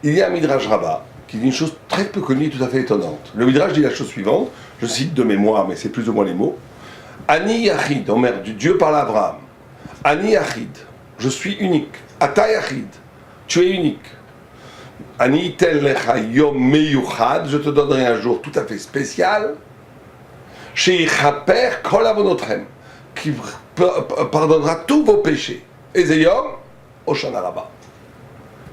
Il y a un Midrash Rabbah qui dit une chose très peu connue et tout à fait étonnante. Le Midrash dit la chose suivante, je cite de mémoire, mais c'est plus ou moins les mots. Ani Yachid, Dieu parle à Abraham. Ani Yachid, je suis unique. Ata Yachid, tu es unique. Ani tel lecha yom meyuchad, je te donnerai un jour tout à fait spécial. Sheyichaper kol avonotrem, qui pardonnera tous vos péchés. Ezeyom, Hoshana Rabbah.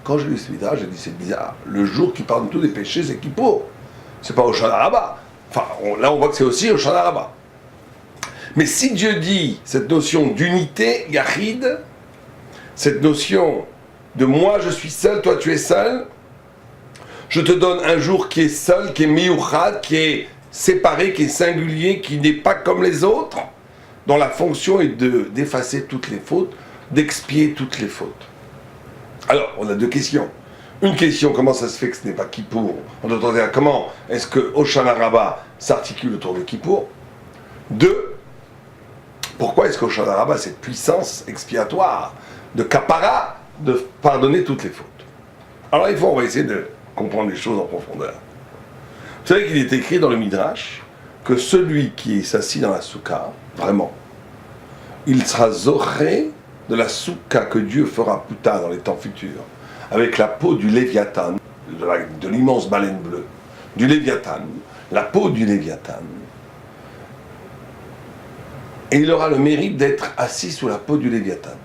Quand j'ai lu ce midrash, j'ai dit c'est bizarre. Le jour qui pardonne tous les péchés, c'est Kippour. C'est pas Hoshana Rabbah. Enfin, là on voit que c'est aussi Hoshana Rabbah. Mais si Dieu dit cette notion d'unité, Yachid, cette notion de moi je suis seul, toi tu es seul, je te donne un jour qui est seul, qui est miyuchad, qui est séparé, qui est singulier, qui n'est pas comme les autres, dont la fonction est d'effacer toutes les fautes, d'expier toutes les fautes. Alors, on a deux questions. Une question, comment ça se fait que ce n'est pas Kippour? En d'autres termes, comment est-ce que Hoshana Rabbah s'articule autour de Kippour? Deux, pourquoi est-ce qu'Hoshana Rabbah a cette puissance expiatoire de kapara, de pardonner toutes les fautes? Alors, on va essayer de comprendre les choses en profondeur. Vous savez qu'il est écrit dans le Midrash que celui qui s'assit dans la soukha, vraiment, il sera zoché de la soukha que Dieu fera plus tard dans les temps futurs, avec la peau du Léviathan, de l'immense baleine bleue, du Léviathan, la peau du Léviathan. Et il aura le mérite d'être assis sous la peau du Léviathan.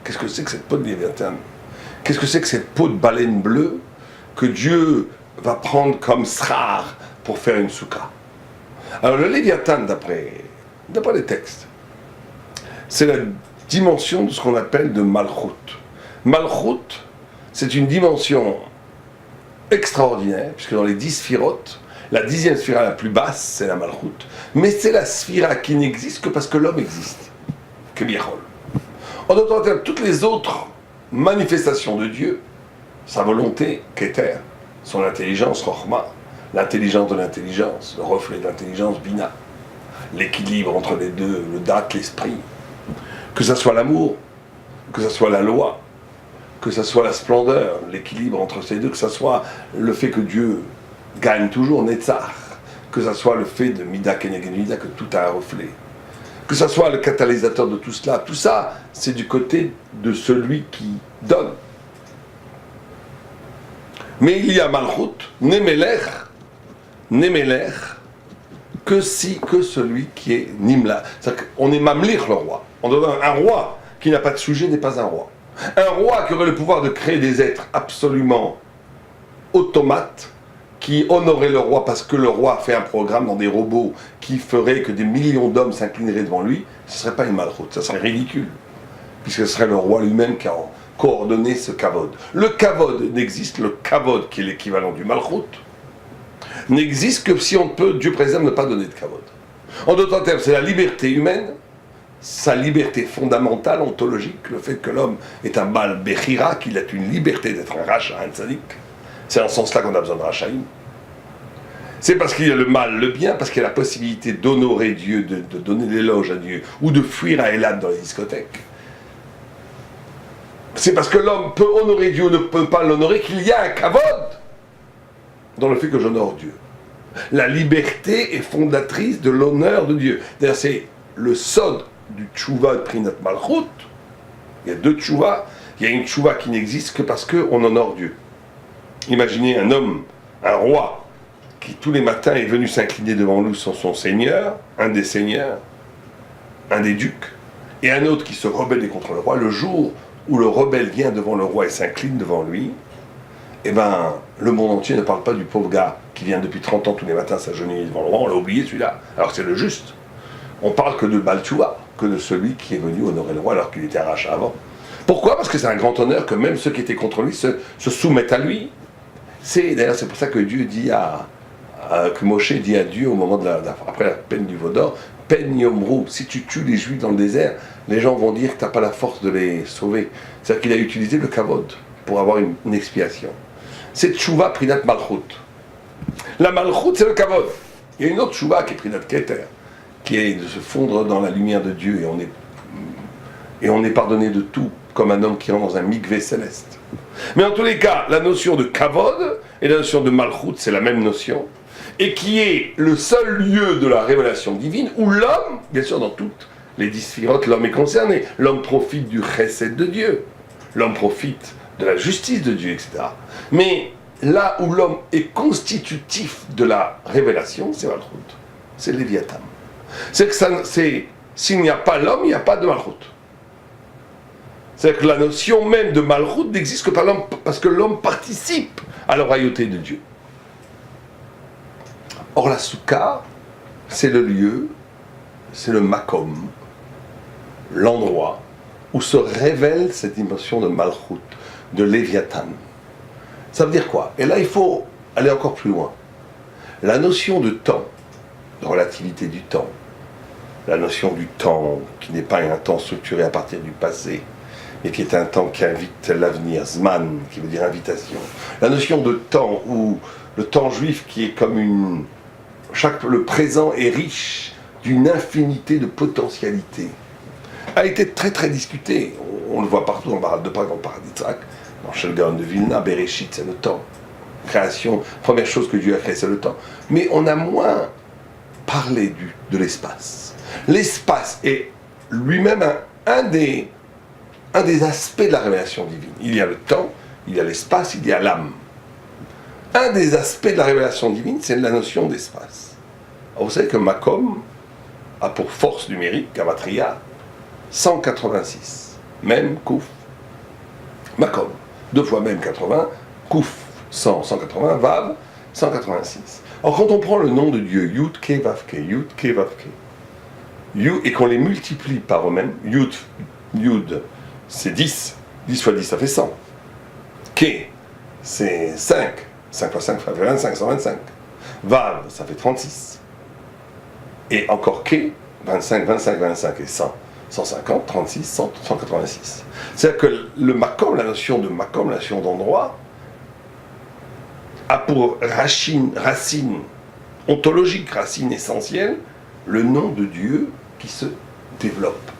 Qu'est-ce que c'est que cette peau de Léviathan? Qu'est-ce que c'est que cette peau de baleine bleue que Dieu va prendre comme srar pour faire une soukha? Alors le Léviathan, d'après les textes, c'est la dimension de ce qu'on appelle de Malchut. Malchut, c'est une dimension extraordinaire, puisque dans les 10 sphirotes, la 10e sphira la plus basse, c'est la Malchut. Mais c'est la sphira qui n'existe que parce que l'homme existe. Que Biachol. En d'autres termes, toutes les autres manifestations de Dieu, sa volonté, Keter, son intelligence, Rochma, l'intelligence de l'intelligence, le reflet de l'intelligence, Bina, l'équilibre entre les deux, le Dat, l'esprit, que ça soit l'amour, que ça soit la loi, que ça soit la splendeur, l'équilibre entre ces deux, que ça soit le fait que Dieu gagne toujours, Netzach, que ça soit le fait de Mida Keneged Mida, que tout a un reflet, que ça soit le catalyseur de tout cela, tout ça, c'est du côté de celui qui donne. Mais il y a Malchut, Nemelech, que celui qui est Nimla. C'est-à-dire qu'on est Mamlich, le roi. On donne un roi qui n'a pas de sujet n'est pas un roi. Un roi qui aurait le pouvoir de créer des êtres absolument automates, qui honorait le roi parce que le roi fait un programme dans des robots qui ferait que des millions d'hommes s'inclineraient devant lui, ce ne serait pas une Malchut, ça serait ridicule, puisque ce serait le roi lui-même qui a coordonné ce kavod. Le kavod n'existe, le kavod qui est l'équivalent du Malchut, n'existe que si on peut, Dieu préserve, ne pas donner de kavod. En d'autres termes, c'est la liberté humaine, sa liberté fondamentale, ontologique, le fait que l'homme est un Baal Bechira, qu'il a une liberté d'être un Racha, un Tzadik. C'est en ce sens-là qu'on a besoin de Rachaïm. C'est parce qu'il y a le mal, le bien, parce qu'il y a la possibilité d'honorer Dieu, de donner l'éloge à Dieu, ou de fuir à Elad dans les discothèques. C'est parce que l'homme peut honorer Dieu ou ne peut pas l'honorer qu'il y a un kavod dans le fait que j'honore Dieu. La liberté est fondatrice de l'honneur de Dieu. D'ailleurs, c'est le sod du tchouva de Prinat Malchut. Il y a deux tchouva. Il y a une tchouva qui n'existe que parce qu'on honore Dieu. Imaginez un homme, un roi, qui tous les matins est venu s'incliner devant nous sur son seigneur, un des seigneurs, un des ducs, et un autre qui se rebelle contre le roi. Le jour où le rebelle vient devant le roi et s'incline devant lui, eh ben, le monde entier ne parle pas du pauvre gars qui vient depuis 30 ans tous les matins s'agenouiller devant le roi, on l'a oublié celui-là, alors que c'est le juste. On parle que de Balchoua, que de celui qui est venu honorer le roi alors qu'il était arraché avant. Pourquoi? Parce que c'est un grand honneur que même ceux qui étaient contre lui se soumettent à lui. D'ailleurs, c'est pour ça que Dieu dit que Moshe dit à Dieu au moment après la peine du Vaudor, peine Yomrou, si tu tues les Juifs dans le désert, les gens vont dire que tu n'as pas la force de les sauver. C'est-à-dire qu'il a utilisé le kavod pour avoir une expiation. C'est Tchouva Prinat Malchut. La Malchut, c'est le kavod. Il y a une autre Tchouva qui est Prinat Keter, qui est de se fondre dans la lumière de Dieu, et on est pardonné de tout. comme un homme qui entre dans un mikvé céleste. Mais en tous les cas, la notion de kavod et la notion de malchut, c'est la même notion, et qui est le seul lieu de la révélation divine où l'homme, bien sûr dans toutes les 10 sphirotes, l'homme est concerné. L'homme profite du chesed de Dieu, l'homme profite de la justice de Dieu, etc. Mais là où l'homme est constitutif de la révélation, c'est malchut, c'est Léviathan. C'est que s'il n'y a pas l'homme, il n'y a pas de malchut. C'est-à-dire que la notion même de malchut n'existe que par l'homme, parce que l'homme participe à la royauté de Dieu. Or la soukha, c'est le lieu, c'est le makom, l'endroit où se révèle cette dimension de malchut, de Léviathan. Ça veut dire quoi? Et là, il faut aller encore plus loin. La notion de temps, de relativité du temps, la notion du temps qui n'est pas un temps structuré à partir du passé, et qui est un temps qui invite l'avenir, Zman, qui veut dire invitation. La notion de temps, où le temps juif qui est comme le présent est riche d'une infinité de potentialités, a été très très discuté. On le voit partout dans le Maharal de Prague, dans le Paraditzak, dans Shel Gaon de Vilna, Bereshit, c'est le temps. Création, première chose que Dieu a créée, c'est le temps. Mais on a moins parlé de l'espace. L'espace est lui-même un des aspects de la révélation divine. Il y a le temps, il y a l'espace, il y a l'âme. Un des aspects de la révélation divine, c'est la notion d'espace. Alors vous savez que Makom a pour force numérique, Gamatria, 186. Même, Kouf. Makom. 2 fois même 80, Kouf, 100, 180, Vav, 186. Alors quand on prend le nom de Dieu, Yud, Ke, Vav, Ke, Yud, Ke, Vav, Ke, Yud, et qu'on les multiplie par eux-mêmes, Yud, c'est 10. 10 fois 10, ça fait 100. Ke, c'est 5. 5 fois 5, ça fait 25, 125. Vav, ça fait 36. Et encore Ke, 25, 25, 25 et 100. 150, 36, 100, 186. C'est-à-dire que le makom, la notion de makom, la notion d'endroit, a pour racine ontologique, racine essentielle, le nom de Dieu qui se développe.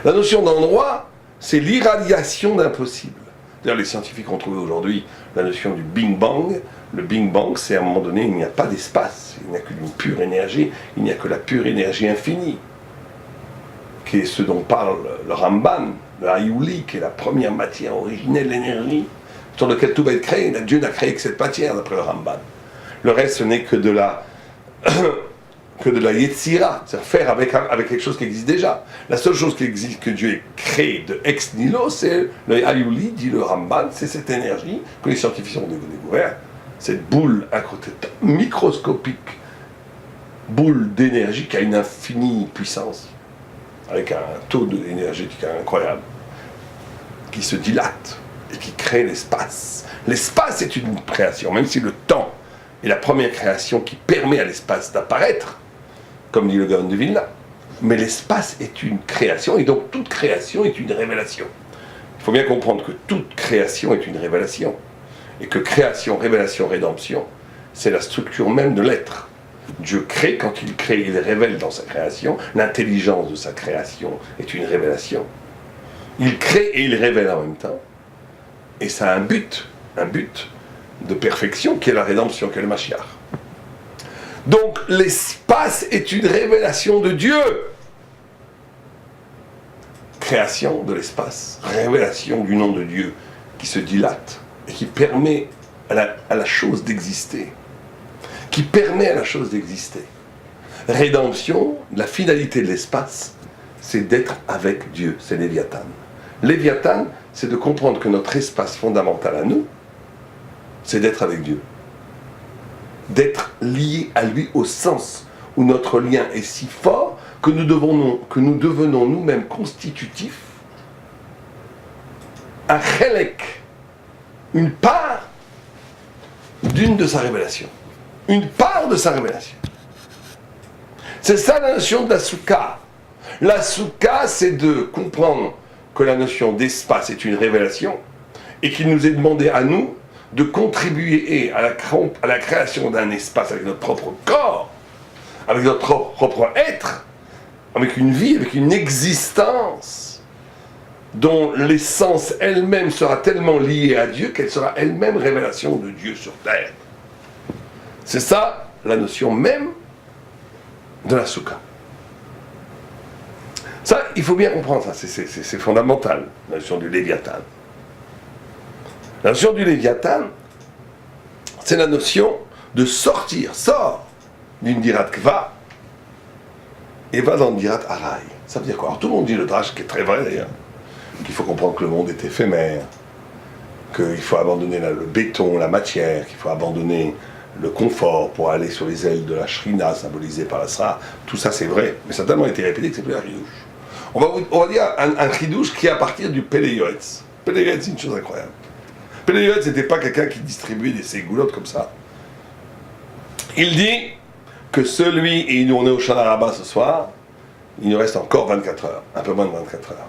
La notion d'endroit, c'est l'irradiation d'impossible. D'ailleurs, les scientifiques ont trouvé aujourd'hui la notion du Big Bang. Le Big Bang, c'est à un moment donné, il n'y a pas d'espace, il n'y a qu'une pure énergie, il n'y a que la pure énergie infinie, qui est ce dont parle le Ramban, le Hayuli, qui est la première matière originelle de l'énergie, sur laquelle tout va être créé. Dieu n'a créé que cette matière, d'après le Ramban. Le reste, ce n'est que de la Yetzira, c'est-à-dire faire avec quelque chose qui existe déjà. La seule chose qui existe, que Dieu ait créé de ex nihilo, c'est le Hayuli, dit le Ramban, c'est cette énergie que les scientifiques ont découvert, cette boule microscopique, boule d'énergie qui a une infinie puissance, avec un taux énergétique incroyable, qui se dilate et qui crée l'espace. L'espace est une création, même si le temps est la première création qui permet à l'espace d'apparaître, comme dit le Gaon de Vilna. Mais l'espace est une création, et donc toute création est une révélation. Il faut bien comprendre que toute création est une révélation, et que création, révélation, rédemption, c'est la structure même de l'être. Dieu crée, quand il crée, il révèle dans sa création. L'intelligence de sa création est une révélation. Il crée et il révèle en même temps. Et ça a un but de perfection qui est la rédemption, qui est le Mashiach. Donc l'espace est une révélation de Dieu. Création de l'espace, révélation du nom de Dieu qui se dilate et qui permet à la chose d'exister. Qui permet à la chose d'exister. Rédemption, la finalité de l'espace, c'est d'être avec Dieu, c'est Léviathan. Léviathan, c'est de comprendre que notre espace fondamental à nous, c'est d'être avec Dieu. D'être lié à lui au sens où notre lien est si fort que nous devenons nous-mêmes constitutifs, un chelek, une part d'une de sa révélation. Une part de sa révélation. C'est ça la notion de la soukha. La soukha, c'est de comprendre que la notion d'espace est une révélation et qu'il nous est demandé à nous de contribuer à la création d'un espace avec notre propre corps, avec notre propre être, avec une vie, avec une existence dont l'essence elle-même sera tellement liée à Dieu qu'elle sera elle-même révélation de Dieu sur terre. C'est ça la notion même de la soukha. Ça, il faut bien comprendre ça, c'est fondamental, la notion du Léviathan. La notion du Léviathan, c'est la notion de sortir, sort d'une dirat kva et va dans une dirat arai. Ça veut dire quoi? Alors tout le monde dit le drache qui est très vrai d'ailleurs, qu'il faut comprendre que le monde est éphémère, qu'il faut abandonner le béton, la matière, qu'il faut abandonner le confort pour aller sur les ailes de la Shrina symbolisée par la Sra. Tout ça c'est vrai, mais ça a tellement été répété que c'est plus un chidouche. On va dire un chidouche qui est à partir du Péléyoetz. Péléyoetz, c'est une chose incroyable. Péléyoetz, c'était pas quelqu'un qui distribuait des ségoulottes comme ça. Il dit que celui, et nous on est au Shana Rabbah ce soir, il nous reste encore 24 heures, un peu moins de 24 heures.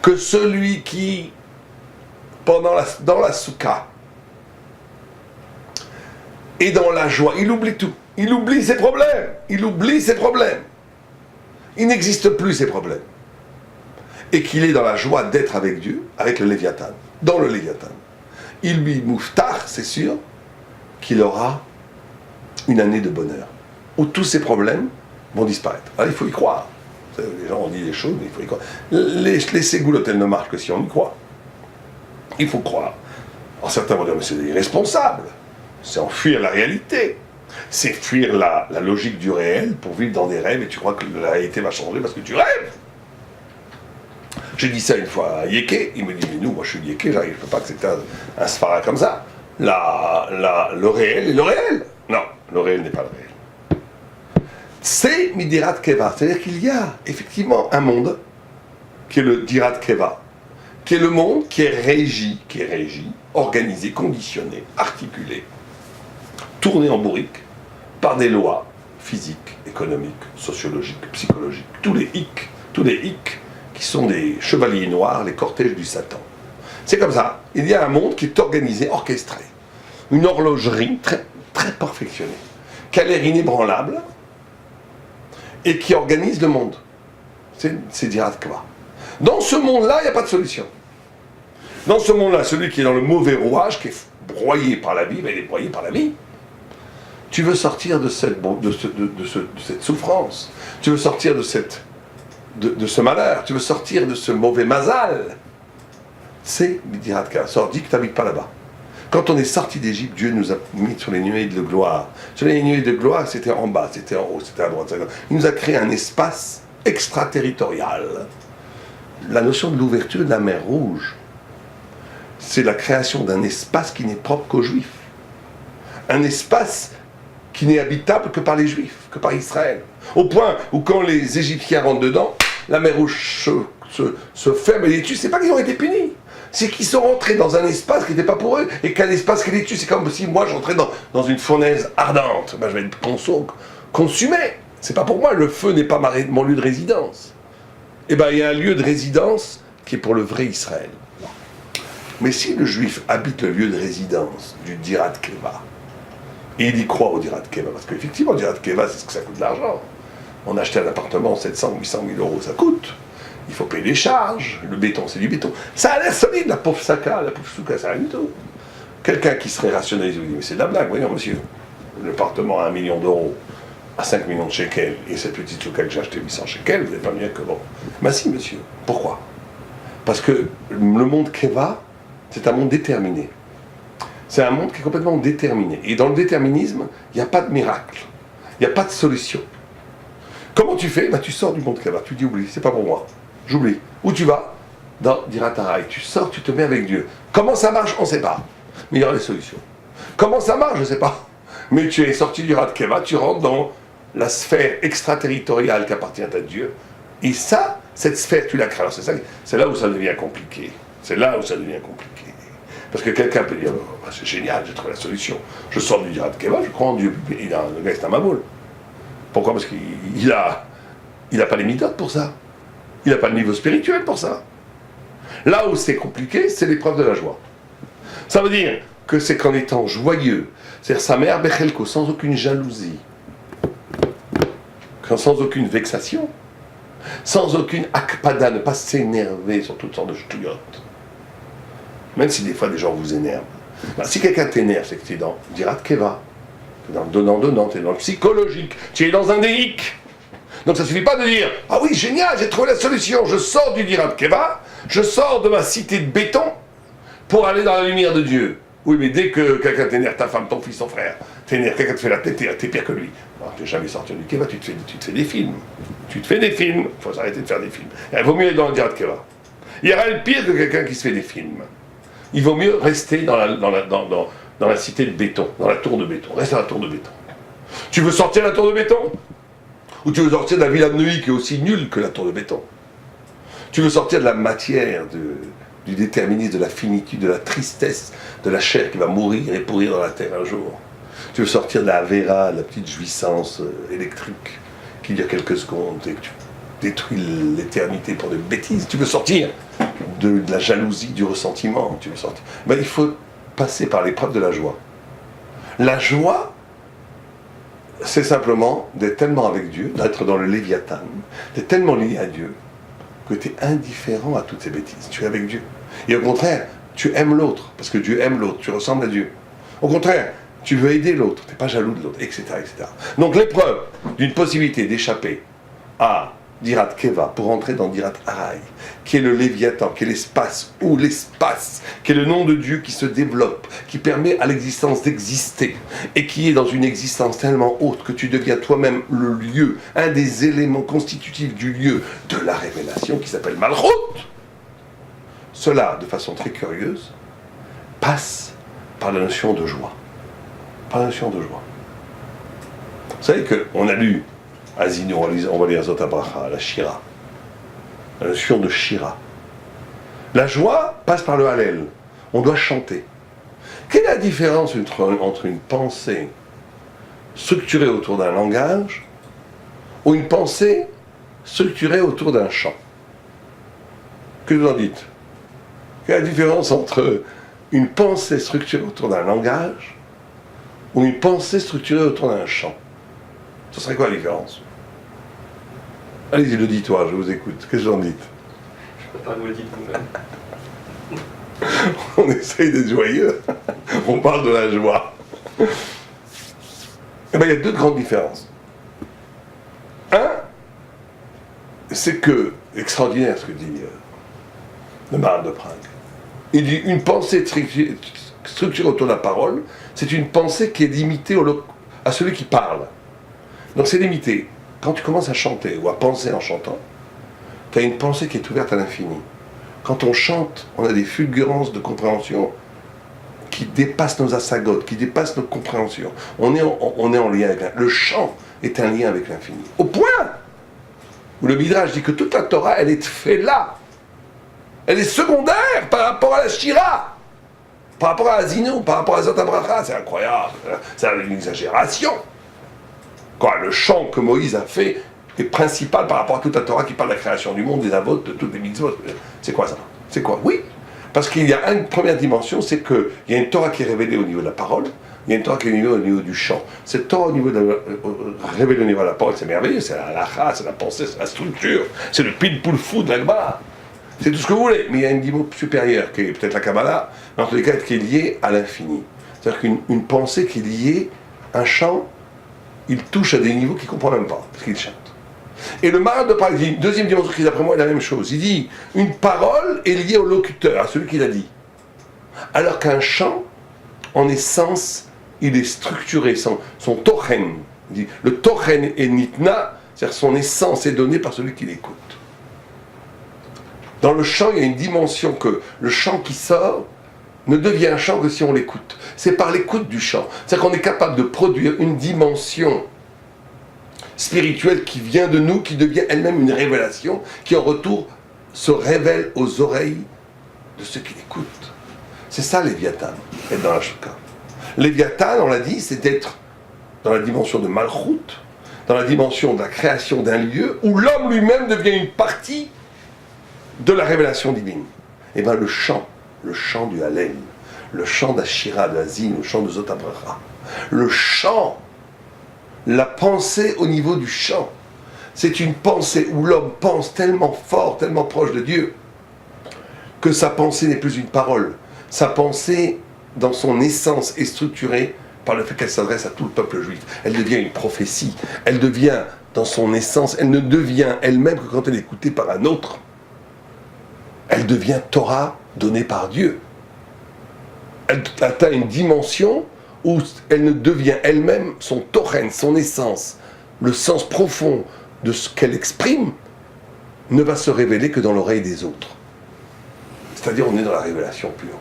Que celui qui, dans la soukha, est dans la joie, il oublie tout. Il oublie ses problèmes. Il oublie ses problèmes. Il n'existe plus ces problèmes. Et qu'il est dans la joie d'être avec Dieu, avec le Léviathan, dans le Léviathan. Il lui mouftar, c'est sûr, qu'il aura une année de bonheur, où tous ces problèmes vont disparaître. Alors il faut y croire. Les gens ont dit des choses, mais il faut y croire. Les ségoulottes, elles ne marchent que si on y croit. Il faut croire. Alors certains vont dire, mais c'est irresponsable. C'est enfuir la réalité. C'est fuir la logique du réel pour vivre dans des rêves et tu crois que la réalité va changer parce que tu rêves. J'ai dit ça une fois à Yeke, il me dit, mais nous, moi je suis Yeke, je ne peux pas accepter un sfara comme ça. Le réel est le réel. Non, le réel n'est pas le réel. C'est Midirat Keva, c'est-à-dire qu'il y a effectivement un monde qui est le Dirat Keva, qui est le monde qui est régi, organisé, conditionné, articulé, tourné en bourrique par des lois physiques, économiques, sociologiques, psychologiques, tous les hic qui sont des chevaliers noirs, les cortèges du Satan. C'est comme ça, il y a un monde qui est organisé, orchestré, une horlogerie très, très perfectionnée, qui a l'air inébranlable et qui organise le monde. C'est Dirat Kva. Dans ce monde-là, il n'y a pas de solution. Dans ce monde-là, celui qui est dans le mauvais rouage, qui est broyé par la vie, il est broyé par la vie. Tu veux sortir de cette souffrance, tu veux sortir de ce malheur, tu veux sortir de ce mauvais mazal. C'est Dirat Kva. Dis que tu n'habites pas là-bas. Quand on est sorti d'Égypte, Dieu nous a mis sur les nuées de gloire. Sur les nuées de gloire, c'était en bas, c'était en haut, c'était à droite. Il nous a créé un espace extraterritorial. La notion de l'ouverture de la mer Rouge, c'est la création d'un espace qui n'est propre qu'aux Juifs. Un espace qui n'est habitable que par les Juifs, que par Israël. Au point où quand les Égyptiens rentrent dedans, la mer Rouge se ferme et les tue. C'est pas qu'ils ont été punis. C'est qu'ils sont rentrés dans un espace qui n'était pas pour eux, et qu'un espace qui les tue, c'est comme si moi j'entrais dans une fournaise ardente. Ben, je vais être consumé. C'est pas pour moi, le feu n'est pas mon lieu de résidence. Eh bien, il y a un lieu de résidence qui est pour le vrai Israël. Mais si le juif habite le lieu de résidence du Dirat Keva, et il y croit au Dirat Keva, parce qu'effectivement, le Dirat Keva, c'est ce que ça coûte de l'argent. On a acheté un appartement, 700, 800 000 euros, ça coûte. Il faut payer les charges, le béton, c'est du béton. Ça a l'air solide, la pauvre Saka, la pauvre Souka, c'est rien du tout. Quelqu'un qui serait rationnel, il vous dit, mais c'est de la blague, voyons monsieur. L'appartement à 1 million d'euros, à 5 millions de shekels, et cette petite Souka que j'ai acheté 800 shekels, vous n'êtes pas mieux que bon. Ben si, monsieur. Pourquoi? Parce que le monde Keva, c'est un monde déterminé. C'est un monde qui est complètement déterminé. Et dans le déterminisme, il n'y a pas de miracle. Il n'y a pas de solution. Comment tu fais? Ben, tu sors du monde Keva, tu dis oublie, c'est pas pour moi. J'oublie. Où tu vas? Dans Dirat Harai. Tu sors, tu te mets avec Dieu. Comment ça marche? On ne sait pas. Mais il y aura des solutions. Comment ça marche? Je ne sais pas. Mais tu es sorti du Dirat Keva, tu rentres dans la sphère extraterritoriale qui appartient à Dieu. Et ça, cette sphère, tu la crées. Alors c'est là où ça devient compliqué. C'est là où ça devient compliqué. Parce que quelqu'un peut dire, oh, bah, c'est génial, j'ai trouvé la solution. Je sors du Dirat Keva, je crois en Dieu. Le gars, c'est un maboule. Pourquoi? Parce qu'il a pas les méthodes pour ça. Il n'a pas le niveau spirituel pour ça. Là où c'est compliqué, c'est l'épreuve de la joie. Ça veut dire que c'est qu'en étant joyeux, c'est-à-dire sa mère Bechelko, sans aucune jalousie, sans aucune vexation, sans aucune akpada, ne pas s'énerver sur toutes sortes de ch'touillottes. Même si des fois des gens vous énervent. Ben, si quelqu'un t'énerve, c'est que tu es dans Dirat Keva. Tu es dans le donnant-donnant, tu es dans le psychologique, tu es dans un déhic. Donc ça ne suffit pas de dire « Ah oui, génial, j'ai trouvé la solution, je sors du Dirat Keva, je sors de ma cité de béton pour aller dans la lumière de Dieu. » Oui, mais dès que quelqu'un t'énerve, ta femme, ton fils, ton frère, t'énerve, quelqu'un te fait la tête, t'es pire que lui. Tu n'es jamais sorti du Keva, tu te fais des films. Tu te fais des films, il faut s'arrêter de faire des films. Il vaut mieux aller dans le Dirat Keva. Il y a rien de pire que quelqu'un qui se fait des films. Il vaut mieux rester dans la cité de béton, dans la tour de béton. Reste dans la tour de béton. Tu veux sortir de la tour de béton? Ou tu veux sortir de la villa de Neuilly qui est aussi nulle que la tour de béton? Tu veux sortir de la matière, du déterminisme, de la finitude, de la tristesse, de la chair qui va mourir et pourrir dans la terre un jour? Tu veux sortir de la Vera, la petite jouissance électrique qui dure quelques secondes et que tu détruis l'éternité pour des bêtises? Tu veux sortir de la jalousie, du ressentiment? Tu veux sortir? Ben, il faut passer par l'épreuve de la joie. La joie, c'est simplement d'être tellement avec Dieu, d'être dans le Léviathan, d'être tellement lié à Dieu, que tu es indifférent à toutes ces bêtises. Tu es avec Dieu. Et au contraire, tu aimes l'autre, parce que Dieu aime l'autre, tu ressembles à Dieu. Au contraire, tu veux aider l'autre, tu n'es pas jaloux de l'autre, etc., etc. Donc l'épreuve d'une possibilité d'échapper à Dirat Keva pour entrer dans Dirat Harai, qui est le Léviathan, qui est l'espace, ou l'espace, qui est le nom de Dieu qui se développe, qui permet à l'existence d'exister, et qui est dans une existence tellement haute que tu deviens toi-même le lieu, un des éléments constitutifs du lieu de la révélation qui s'appelle Malchut. Cela, de façon très curieuse, passe par la notion de joie. Par la notion de joie. Vous savez qu'on a lu Azinu, on va lire Zot HaBracha, la Shira. La notion de Shira. La joie passe par le Hallel. On doit chanter. Quelle est la différence entre une pensée structurée autour d'un langage ou une pensée structurée autour d'un chant? Que vous en dites? Quelle est la différence entre une pensée structurée autour d'un langage ou une pensée structurée autour d'un chant? Ce serait quoi la différence? Allez-y, le dis-toi, je vous écoute. Qu'est-ce que vous en dites? Je préfère que vous le dites vous-même. On essaye d'être joyeux. On parle de la joie. Eh bien, il y a deux grandes différences. Un, c'est que, extraordinaire ce que dit le Maharal de Prague. Il dit une pensée structurée autour de la parole, c'est une pensée qui est limitée à celui qui parle. Donc c'est limité. Quand tu commences à chanter ou à penser en chantant, tu as une pensée qui est ouverte à l'infini. Quand on chante, on a des fulgurances de compréhension qui dépassent nos asagotes, qui dépassent nos compréhensions. On est en lien avec le chant est un lien avec l'infini. Au point où le Midrash dit que toute la Torah, elle est faite là. Elle est secondaire par rapport à la Shira, par rapport à Azinu, par rapport à Zot HaBracha. C'est incroyable, c'est une exagération. Quoi, le chant que Moïse a fait est principal par rapport à toute la Torah qui parle de la création du monde, des avot, de toutes les mitzvot. C'est quoi ça? C'est quoi? Oui, parce qu'il y a une première dimension, c'est qu'il y a une Torah qui est révélée au niveau de la parole, il y a une Torah qui est révélée au niveau du chant. Cette Torah au niveau révélée au niveau de la parole, c'est merveilleux, c'est la halakha, c'est la pensée, c'est la structure, c'est le pile-poule fou de la Gemara. C'est tout ce que vous voulez, mais il y a une dimension supérieure, qui est peut-être la Kabbalah, mais en tous les cas, qui est liée à l'infini. C'est-à-dire qu'une pensée qui est liée, un chant, il touche à des niveaux qu'il ne comprend même pas, parce qu'il chante. Et le Maharal de Prague dit, une deuxième dimension qui d'après moi est la même chose. Il dit, une parole est liée au locuteur, à celui qui l'a dit. Alors qu'un chant, en essence, il est structuré, son tochen. Il dit, le tochen est nitna, c'est-à-dire son essence est donnée par celui qui l'écoute. Dans le chant, il y a une dimension que le chant qui sort ne devient un chant que si on l'écoute. C'est par l'écoute du chant. C'est-à-dire qu'on est capable de produire une dimension spirituelle qui vient de nous, qui devient elle-même une révélation, qui en retour se révèle aux oreilles de ceux qui l'écoutent. C'est ça Léviathan, être dans la Shouka. Léviathan, on l'a dit, c'est d'être dans la dimension de Malchut, dans la dimension de la création d'un lieu, où l'homme lui-même devient une partie de la révélation divine. Et bien le chant du Hallel, le chant d'Ashira, de Azin, le chant de Zot HaBracha, le chant, la pensée au niveau du chant, c'est une pensée où l'homme pense tellement fort, tellement proche de Dieu, que sa pensée n'est plus une parole. Sa pensée, dans son essence, est structurée par le fait qu'elle s'adresse à tout le peuple juif. Elle devient une prophétie. Elle devient, dans son essence, elle ne devient elle-même que quand elle est écoutée par un autre. Elle devient Torah donnée par Dieu. Elle atteint une dimension où elle ne devient elle-même son tochen, son essence, le sens profond de ce qu'elle exprime, ne va se révéler que dans l'oreille des autres. C'est-à-dire, on est dans la révélation pure.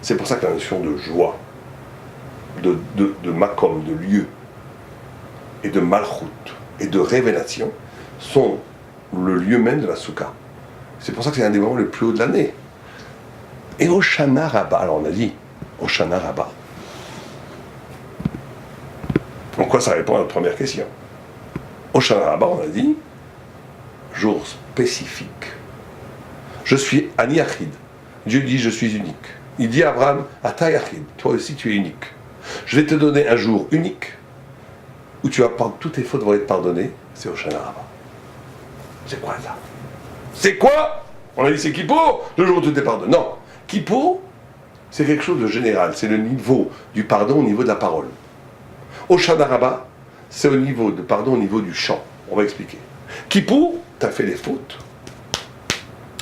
C'est pour ça que la notion de joie, de makom, de lieu, et de malchut, et de révélation, sont le lieu même de la soukha. C'est pour ça que c'est un des moments les plus hauts de l'année. Et Hoshana Rabbah, alors on a dit, Hoshana Rabbah. En quoi ça répond à notre première question? Hoshana Rabbah, on a dit, jour spécifique. Je suis Ani Yachid. Dieu dit je suis unique. Il dit à Abraham, Ata Yachid, toi aussi tu es unique. Je vais te donner un jour unique où tu vas prendre toutes tes fautes vont être pardonnées. C'est Hoshana Rabbah. C'est quoi ça? C'est quoi? On a dit c'est Kippour, le jour où tout est pardonné. Non, Kippour, c'est quelque chose de général. C'est le niveau du pardon au niveau de la parole. Hoshana Rabbah, c'est au niveau de pardon au niveau du chant. On va expliquer. Kippour, tu as fait des fautes.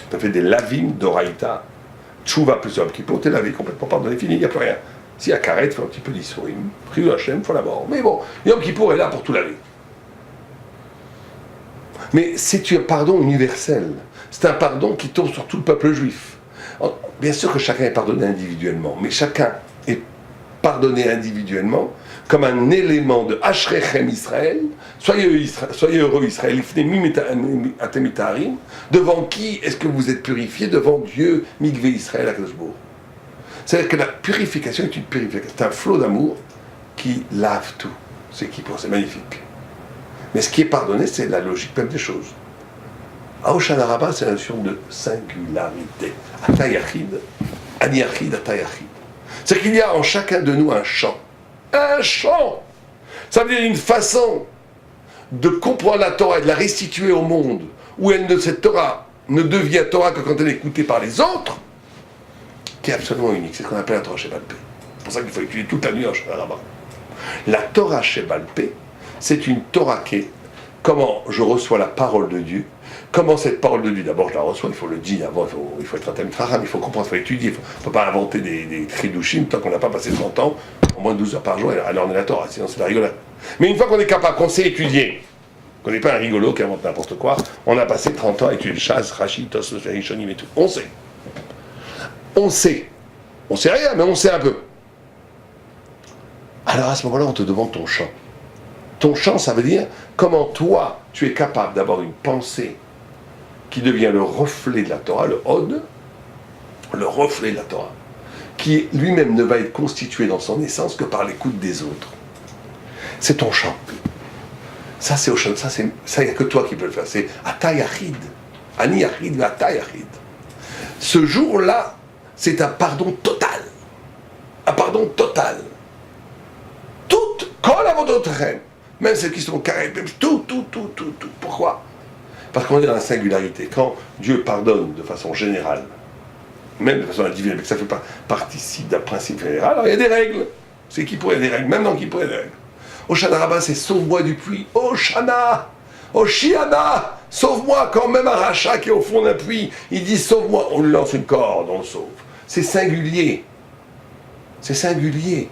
Tu as fait des lavim d'oraïta. Tchouva plus Yom Kippour, tu es lavé complètement pardonné, fini, il n'y a plus rien. Si à Karet, il faut un petit peu d'Issourim. Priou Hachem, il faut la mort. Mais bon, Yom Kippour est là pour tout laver. Mais c'est un pardon universel. C'est un pardon qui tombe sur tout le peuple juif. Bien sûr que chacun est pardonné individuellement, mais chacun est pardonné individuellement comme un élément de Ashrechem Israël. Soyez heureux Israël, devant qui est-ce que vous êtes purifié? Devant Dieu, Mikvé Israël Akadosh Baruch Hu. C'est-à-dire que la purification est une purification, c'est un flot d'amour qui lave tout. C'est Kippour, c'est magnifique. Mais ce qui est pardonné, c'est la logique même des choses. À Hoshana Rabbah, c'est la notion de singularité. Ata Yachid, Ani Yachid, Ata Yachid. C'est qu'il y a en chacun de nous un champ. Un champ! Ça veut dire une façon de comprendre la Torah et de la restituer au monde, où cette Torah ne devient Torah que quand elle est écoutée par les autres, qui est absolument unique. C'est ce qu'on appelle la Torah Shebal Peh. C'est pour ça qu'il faut étudier toute la nuit en Hoshana Rabbah. La Torah Shebal Peh, c'est une Torah qui est comment je reçois la parole de Dieu, comment cette parole de Dieu, d'abord je la reçois, il faut le dire, avant il faut être un Talmid Chacham, il faut comprendre, il faut étudier, il ne faut pas inventer des chidushim tant qu'on n'a pas passé 30 ans, au moins 12 heures par jour, alors on est la Torah, sinon c'est la rigolade. Mais une fois qu'on est capable, qu'on sait étudier, qu'on n'est pas un rigolo qui invente n'importe quoi, on a passé 30 ans à étudier le Shas, Rashi, Tosfos, Rishonim et tout, on sait. On sait. On sait rien, mais on sait un peu. Alors à ce moment-là, on te demande ton chant. Ton chant, ça veut dire comment toi, tu es capable d'avoir une pensée qui devient le reflet de la Torah, le Hod, le reflet de la Torah, qui lui-même ne va être constitué dans son essence que par l'écoute des autres. C'est ton chant. Ça, c'est au chant. Ça, il n'y a que toi qui peux le faire. C'est Ata Yachid. Ani Yachid, Ata Yachid. Ce jour-là, c'est un pardon total. Un pardon total. Toutes, kol avodotchem, même celles qui sont carrées, tout. Pourquoi? Parce qu'on est dans la singularité. Quand Dieu pardonne de façon générale, même de façon individuelle, mais que ça fait partie d'un principe général, alors il y a des règles. C'est qui pourrait des règles, même dans qui pourrait des règles. Hoshana Rabbah, c'est sauve-moi du puits. Hoshana, Hoshiana, sauve-moi. Quand même un rachat qui est au fond d'un puits, il dit sauve-moi. On lui lance une corde, on le sauve. C'est singulier. C'est singulier.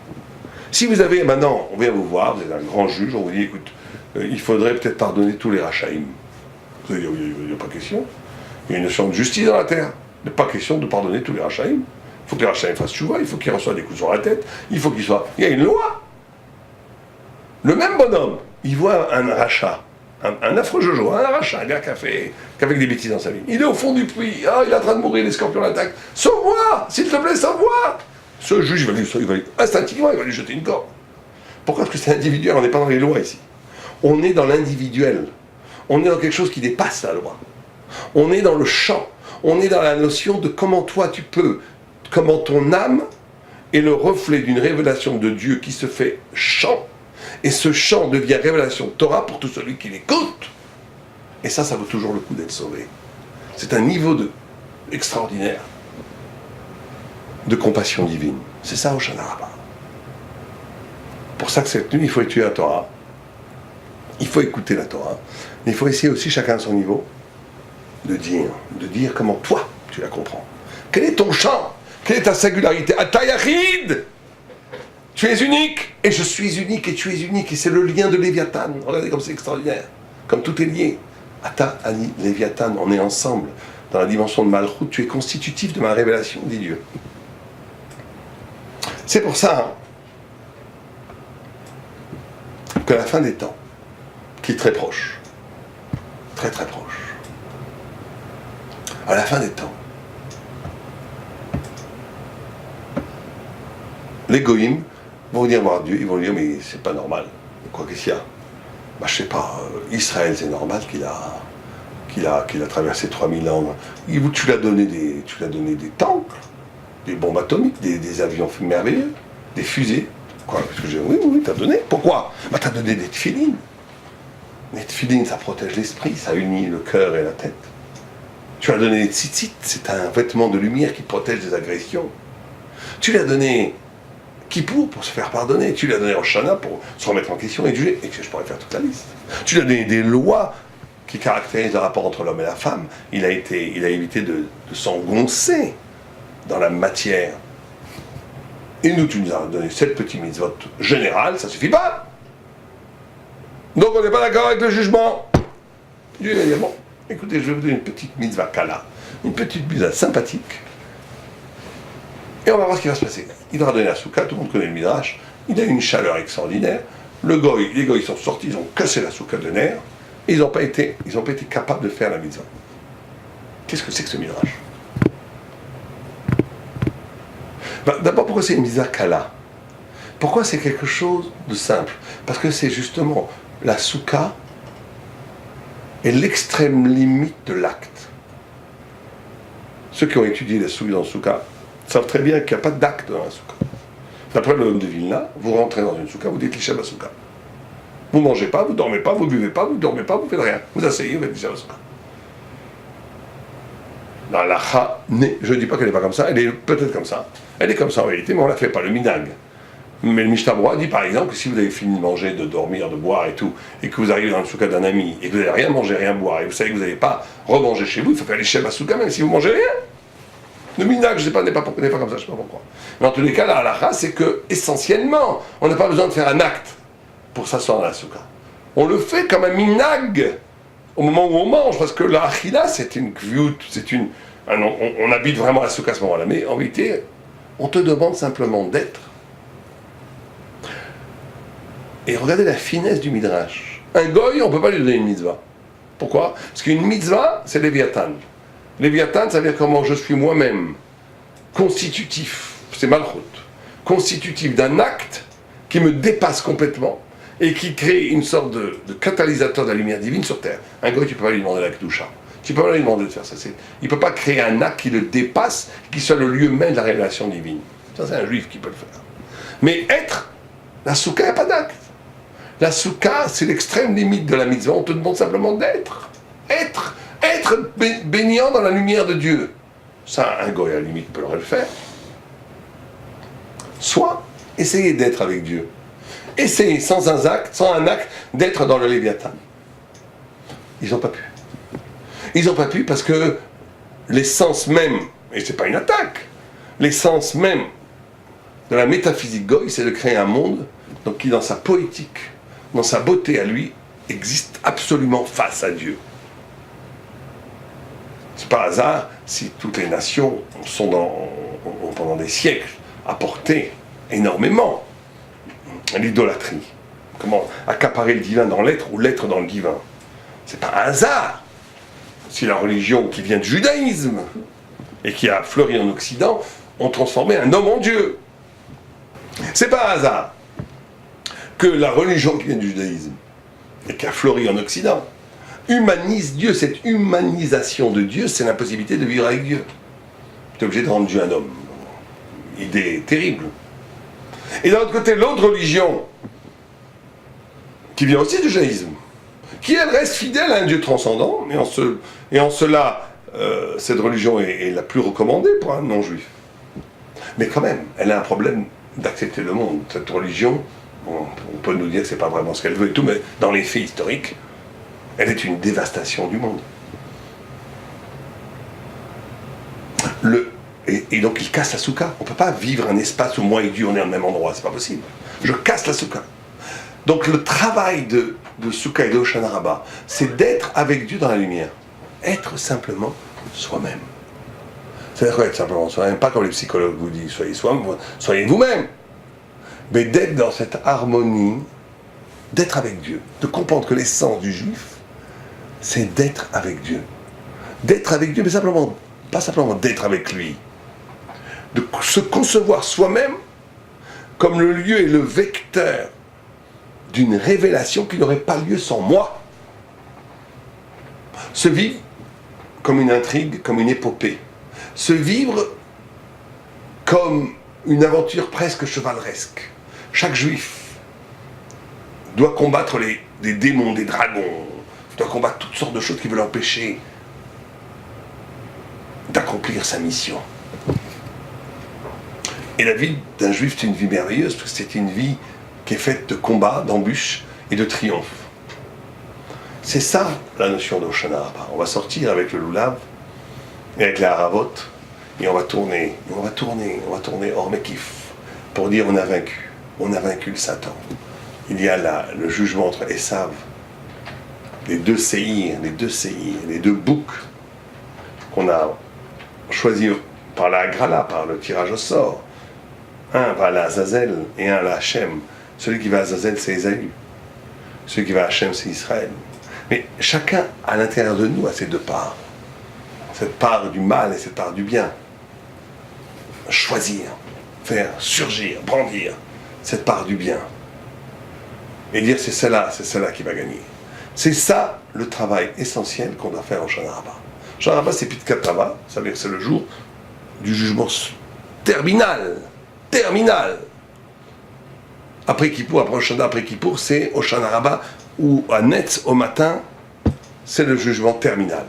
Si vous avez maintenant, on vient vous voir, vous êtes un grand juge, on vous dit écoute, il faudrait peut-être pardonner tous les rachaïm. Vous allez dire, il n'y a pas question. Il y a une notion de justice dans la terre. Il n'y a pas question de pardonner tous les rachaïm. Il faut que les rachaïm fassent tchouva, il faut qu'ils reçoivent des coups sur la tête, il faut qu'ils soient. Il y a une loi. Le même bonhomme, il voit un rachat, un affreux jojo, un rachat, un gars qui a fait des bêtises dans sa vie. Il est au fond du puits, il est en train de mourir, les scorpions l'attaquent. Sauve-moi, s'il te plaît, sauve-moi. Ce juge, instinctivement, il va lui jeter une corde. Pourquoi? Parce que c'est individuel, on n'est pas dans les lois ici. On est dans l'individuel. On est dans quelque chose qui dépasse la loi. On est dans le champ. On est dans la notion de comment toi tu peux, comment ton âme est le reflet d'une révélation de Dieu qui se fait chant. Et ce chant devient révélation Torah pour tout celui qui l'écoute. Et ça vaut toujours le coup d'être sauvé. C'est un niveau extraordinaire de compassion divine. C'est ça, Hoshana Rabbah. Pour ça que cette nuit, il faut étudier la Torah. Il faut écouter la Torah. Mais il faut essayer aussi, chacun à son niveau, de dire comment toi, tu la comprends. Quel est ton champ? Quelle est ta singularité? Atayachid! Tu es unique, et je suis unique, et tu es unique, et c'est le lien de Léviathan. Regardez comme c'est extraordinaire, comme tout est lié. Ata, Ani, Léviathan, on est ensemble. Dans la dimension de Malchut, tu es constitutif de ma révélation, dit Dieu. C'est pour ça que la fin des temps, qui est très proche, très très proche, à la fin des temps, les goïms vont venir voir Dieu, ils vont lui dire mais c'est pas normal. Quoi qu'est-ce qu'il y a? Bah, je sais pas, Israël c'est normal qu'il a traversé 3000 ans. Tu l'as donné des tanks, des bombes atomiques, des avions merveilleux, des fusées. Quoi? Parce que oui, t'as donné. Pourquoi? Bah t'as donné des tefilines. Les tefilines, ça protège l'esprit, ça unit le cœur et la tête. Tu as donné des tzitzit, c'est un vêtement de lumière qui protège des agressions. Tu lui as donné Kippour pour se faire pardonner. Tu lui as donné Hoshana pour se remettre en question et juger. Et je pourrais faire toute la liste. Tu lui as donné des lois qui caractérisent le rapport entre l'homme et la femme. Il a évité de s'engoncer dans la matière. Et nous, tu nous as donné 7 petits mitzvot générales, ça suffit pas. Donc on n'est pas d'accord avec le jugement. Dieu va dire, bon, écoutez, je vais vous donner une petite mitzvah kala, une petite mitzvah sympathique. Et on va voir ce qui va se passer. Il leur a donné la soukha, tout le monde connaît le midrash, il a eu une chaleur extraordinaire, les goïs sont sortis, ils ont cassé la soukha de nerfs, et ils n'ont pas été capables de faire la mitzvah. Qu'est-ce que c'est que ce midrash? Ben, d'abord, pourquoi c'est une mitzvah kala? Pourquoi c'est quelque chose de simple? Parce que c'est justement la soukha est l'extrême limite de l'acte. Ceux qui ont étudié la soukha savent très bien qu'il n'y a pas d'acte dans la soukha. D'après le homme de Vilna, vous rentrez dans une soukha, vous dites l'ishem la soukha. Vous ne mangez pas, vous ne dormez pas, vous ne buvez pas, vous ne dormez pas, vous ne faites rien. Vous asseyez, vous faites l'ishem la soukha. Dans la je ne dis pas qu'elle n'est pas comme ça, elle est peut-être comme ça. Elle est comme ça en réalité, mais on ne la fait pas, le minag. Mais le Mishnah Berurah dit par exemple que si vous avez fini de manger, de dormir, de boire et tout, et que vous arrivez dans le soukha d'un ami, et que vous n'avez rien mangé, rien boire, et vous savez que vous n'allez pas remanger chez vous, il faut faire l'ishem la soukha même si vous ne mangez rien. Le minag, je ne sais pas, n'est pas comme ça, je ne sais pas pourquoi. Mais en tous les cas, la halakha, c'est que, essentiellement, on n'a pas besoin de faire un acte pour s'asseoir dans la soukha. On le fait comme un minag au moment où on mange, parce que la achila, c'est une kviut, on habite vraiment la soukha à ce moment-là. Mais en réalité, on te demande simplement d'être. Et regardez la finesse du midrash. Un goy, on ne peut pas lui donner une mitzvah. Pourquoi? Parce qu'une mitzvah, c'est Léviathan. Léviathan, ça veut dire comment je suis moi-même, constitutif, c'est Malchut, constitutif d'un acte qui me dépasse complètement et qui crée une sorte de catalyseur de la lumière divine sur terre. Un goy, tu ne peux pas lui demander la kedusha. Tu ne peux pas lui demander de faire ça. Il ne peut pas créer un acte qui le dépasse, qui soit le lieu même de la révélation divine. Ça, c'est un juif qui peut le faire. Mais être, la soukha, il n'y a pas d'acte. La soukha, c'est l'extrême limite de la mitzvah. On te demande simplement d'être. Être baignant dans la lumière de Dieu. Ça, un goy à la limite peut le faire. Soit essayer d'être avec Dieu. Essayer sans un acte, d'être dans le Léviathan. Ils n'ont pas pu. Ils n'ont pas pu parce que l'essence même, et c'est pas une attaque, l'essence même de la métaphysique goy, c'est de créer un monde donc, qui, dans sa poétique, dans sa beauté à lui, existe absolument face à Dieu. C'est pas hasard si toutes les nations ont pendant des siècles apporté énormément l'idolâtrie. Comment accaparer le divin dans l'être ou l'être dans le divin. C'est pas un hasard si la religion qui vient du judaïsme et qui a fleuri en Occident ont transformé un homme en Dieu. C'est pas un hasard que la religion qui vient du judaïsme et qui a fleuri en Occident humanise Dieu. Cette humanisation de Dieu, c'est l'impossibilité de vivre avec Dieu. Tu es obligé de rendre Dieu un homme. Idée terrible. Et d'un autre côté, l'autre religion, qui vient aussi du judaïsme, qui elle reste fidèle à un Dieu transcendant, et en cela, cette religion est la plus recommandée pour un non-juif. Mais quand même, elle a un problème d'accepter le monde. Cette religion, bon, on peut nous dire que c'est pas vraiment ce qu'elle veut et tout, mais dans les faits historiques, elle est une dévastation du monde. Et donc il casse la soukha. On ne peut pas vivre un espace où moi et Dieu on est au même endroit, c'est pas possible. Je casse la soukha. Donc le travail de soukha et de Hoshana Rabbah, c'est d'être avec Dieu dans la lumière. Être simplement soi-même. C'est-à-dire quoi être simplement soi-même? Pas comme les psychologues vous disent, soyez vous-même. Mais d'être dans cette harmonie, d'être avec Dieu, de comprendre que l'essence du juif, c'est d'être avec Dieu. D'être avec Dieu, mais simplement, pas simplement d'être avec lui. De se concevoir soi-même comme le lieu et le vecteur d'une révélation qui n'aurait pas lieu sans moi. Se vivre comme une intrigue, comme une épopée. Se vivre comme une aventure presque chevaleresque. Chaque juif doit combattre des démons, des dragons, doit combattre toutes sortes de choses qui veulent l'empêcher d'accomplir sa mission. Et la vie d'un juif, c'est une vie merveilleuse, parce que c'est une vie qui est faite de combats, d'embûches et de triomphes. C'est ça la notion d'Hoshana Rabbah. On va sortir avec le Lulav et avec la Haravot, et on va tourner hors Mekif, pour dire on a vaincu le Satan. Il y a le jugement entre Esav, les deux séirs, les deux boucs qu'on a choisis par la Agrala, par le tirage au sort. Un va à la Azazel et un à la Hachem. Celui qui va à Azazel, c'est Ésaü. Celui qui va à Hachem, c'est Israël. Mais chacun, à l'intérieur de nous, a ces deux parts. Cette part du mal et cette part du bien. Choisir, faire surgir, brandir cette part du bien. Et dire c'est celle-là qui va gagner. C'est ça le travail essentiel qu'on doit faire en Hoshana Rabbah. Hoshana Rabbah, c'est Pitkat Tava, ça veut dire que c'est le jour du jugement terminal. Après Kippour, après Kippour, c'est Hoshana Rabbah, où à Netz, au matin, c'est le jugement terminal.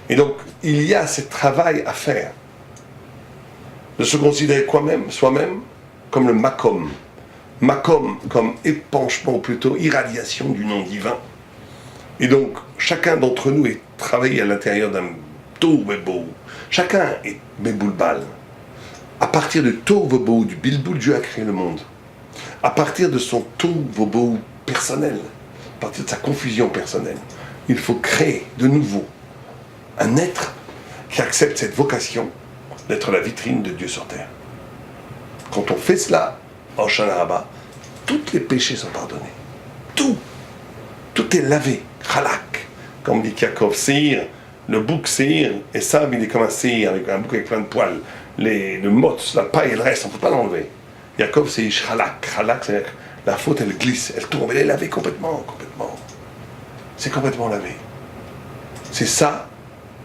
Et donc, il y a ce travail à faire, de se considérer soi-même comme le makom. Makom comme épanchement, ou plutôt irradiation du nom divin. Et donc, chacun d'entre nous est travaillé à l'intérieur d'un Tohu Vebohu. Chacun est Meboulbal. À partir de Tohu Vebohu, du Bilboul, Dieu a créé le monde. À partir de son Tohu Vebohu personnel, à partir de sa confusion personnelle, il faut créer de nouveau un être qui accepte cette vocation d'être la vitrine de Dieu sur terre. Quand on fait cela, en Hoshana Rabbah, tous les péchés sont pardonnés. Tout est lavé, chalak. Comme dit Yaakov, Seir, le bouc Seir, et ça, il est comme un Seir, avec un bouc avec plein de poils. Le mot, la paille et le reste, on ne peut pas l'enlever. Yaakov, c'est chalak. Chalak, c'est-à-dire la faute, elle glisse, elle tourne, elle est lavée complètement. C'est complètement lavé. C'est ça,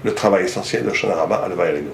le travail essentiel de Hoshana Rabbah à Leva Yalenu.